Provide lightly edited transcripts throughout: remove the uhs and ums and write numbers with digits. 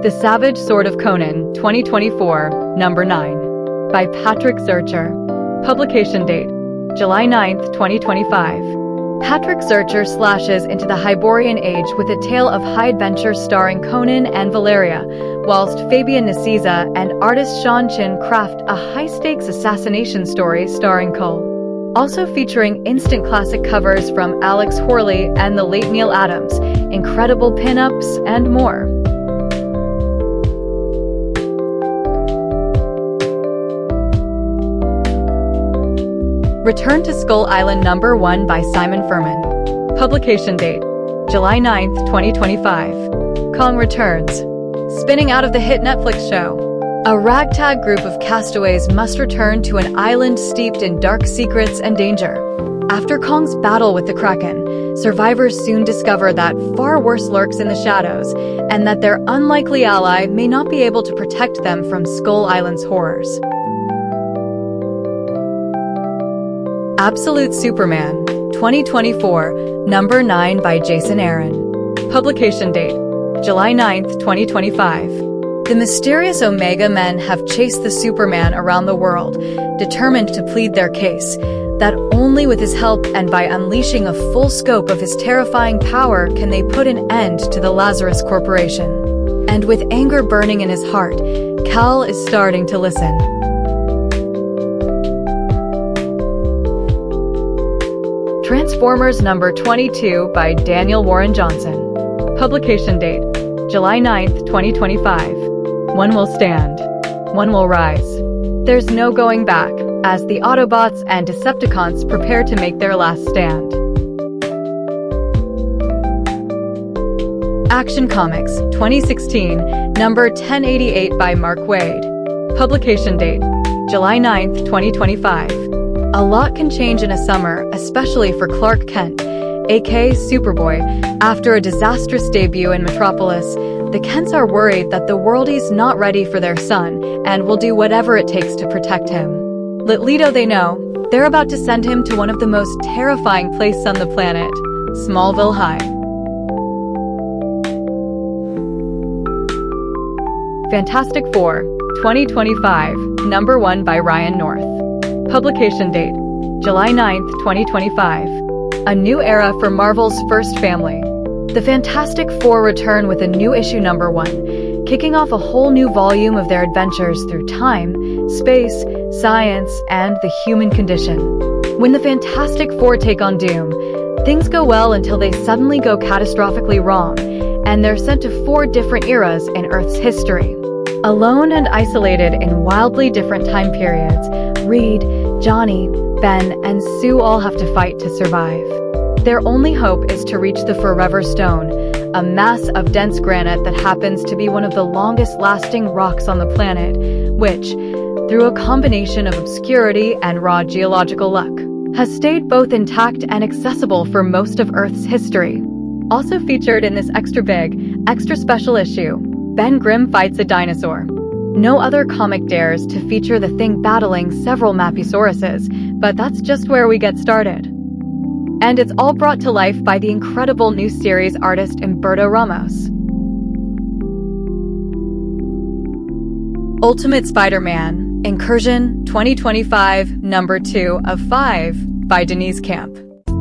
The Savage Sword of Conan, 2024, number 9. By Patrick Zircher. Publication date, July 9th, 2025. Patrick Zircher slashes into the Hyborian Age with a tale of high adventure starring Conan and Valeria, whilst Fabian Nicieza and artist Sean Chin craft a high-stakes assassination story starring Cole. Also featuring instant classic covers from Alex Horley and the late Neil Adams, incredible pin-ups, and more. Return to Skull Island number 1 by Simon Furman. Publication date, July 9th, 2025. Kong returns. Spinning out of the hit Netflix show. A ragtag group of castaways must return to an island steeped in dark secrets and danger. After Kong's battle with the Kraken, survivors soon discover that far worse lurks in the shadows, and that their unlikely ally may not be able to protect them from Skull Island's horrors. Absolute Superman, 2024, number 9 by Jason Aaron. Publication date, July 9th, 2025. The mysterious Omega Men have chased the Superman around the world, determined to plead their case, that only with his help and by unleashing a full scope of his terrifying power can they put an end to the Lazarus Corporation. And with anger burning in his heart, Cal is starting to listen. Transformers number 22 by Daniel Warren Johnson. Publication date, July 9th, 2025. One will stand. One will rise. There's no going back, as the Autobots and Decepticons prepare to make their last stand. Action Comics, 2016, number 1088 by Mark Waid. Publication date, July 9th, 2025. A lot can change in a summer, especially for Clark Kent, aka Superboy. After a disastrous debut in Metropolis, the Kents are worried that the worldie's not ready for their son and will do whatever it takes to protect him. Little they know, they're about to send him to one of the most terrifying places on the planet, Smallville High. Fantastic Four, 2025, number 1 by Ryan North. Publication date, July 9th, 2025. A new era for Marvel's first family. The Fantastic Four return with a new issue number 1, kicking off a whole new volume of their adventures through time, space, science, and the human condition. When the Fantastic Four take on Doom, things go well until they suddenly go catastrophically wrong, and they're sent to 4 different eras in Earth's history. Alone and isolated in wildly different time periods, Reed, Johnny, Ben, and Sue all have to fight to survive. Their only hope is to reach the Forever Stone, a mass of dense granite that happens to be one of the longest-lasting rocks on the planet, which, through a combination of obscurity and raw geological luck, has stayed both intact and accessible for most of Earth's history. Also featured in this extra big, extra special issue, Ben Grimm fights a dinosaur. No other comic dares to feature the thing battling several Mappisauruses, but that's just where we get started. And it's all brought to life by the incredible new series artist Humberto Ramos. Ultimate Spider-Man, Incursion, 2025, number 2 of 5, by Deniz Camp.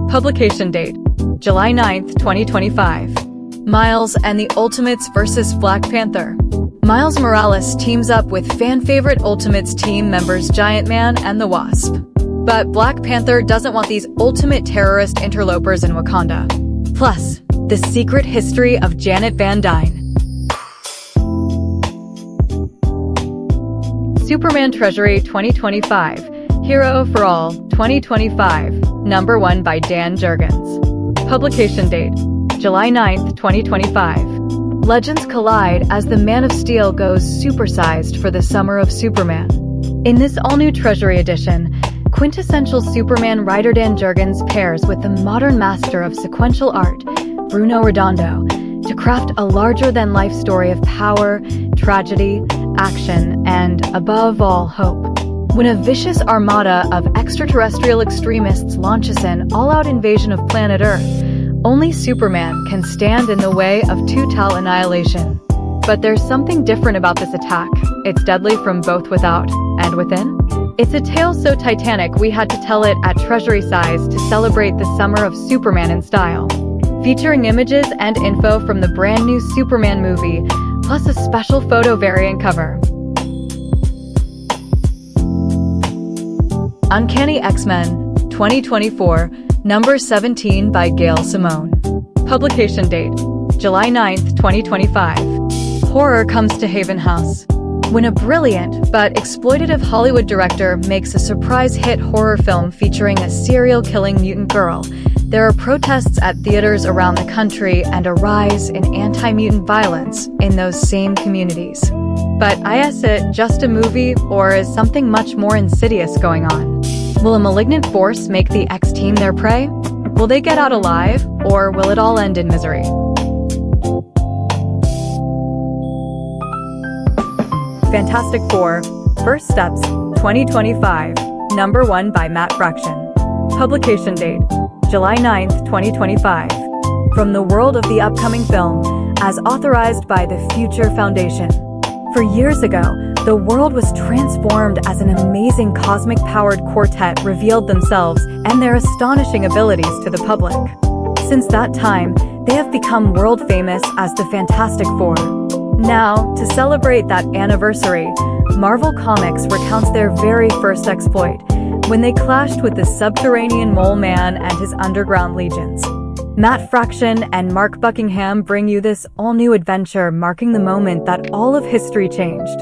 Publication date, July 9th, 2025. Miles and the Ultimates vs. Black Panther. Miles Morales teams up with fan-favorite Ultimates team members Giant Man and the Wasp. But Black Panther doesn't want these ultimate terrorist interlopers in Wakanda. Plus, the secret history of Janet Van Dyne. Superman Treasury 2025, Hero for All, 2025, number 1 by Dan Jurgens. Publication date, July 9th, 2025. Legends collide as the Man of Steel goes supersized for the summer of Superman. In this all-new Treasury edition, quintessential Superman writer Dan Jurgens pairs with the modern master of sequential art, Bruno Redondo, to craft a larger-than-life story of power, tragedy, action, and, above all, hope. When a vicious armada of extraterrestrial extremists launches an all-out invasion of planet Earth, only Superman can stand in the way of total annihilation. But there's something different about this attack. It's deadly from both without and within. It's a tale so titanic we had to tell it at Treasury size to celebrate the summer of Superman in style. Featuring images and info from the brand new Superman movie, plus a special photo variant cover. Uncanny X-Men 2024, number 17 by Gail Simone. Publication date, July 9th, 2025. Horror comes to Haven House. When a brilliant but exploitative Hollywood director makes a surprise hit horror film featuring a serial-killing mutant girl, there are protests at theaters around the country and a rise in anti-mutant violence in those same communities. But is it just a movie, or is something much more insidious going on? Will a malignant force make the X-Team their prey? Will they get out alive, or will it all end in misery? Fantastic Four, First Steps, 2025, number 1 by Matt Fraction. Publication date, July 9th, 2025. From the world of the upcoming film, as authorized by the Future Foundation. For years ago, the world was transformed as an amazing cosmic-powered quartet revealed themselves and their astonishing abilities to the public. Since that time, they have become world-famous as the Fantastic Four. Now, to celebrate that anniversary, Marvel Comics recounts their very first exploit, when they clashed with the subterranean Mole Man and his underground legions. Matt Fraction and Mark Buckingham bring you this all-new adventure marking the moment that all of history changed.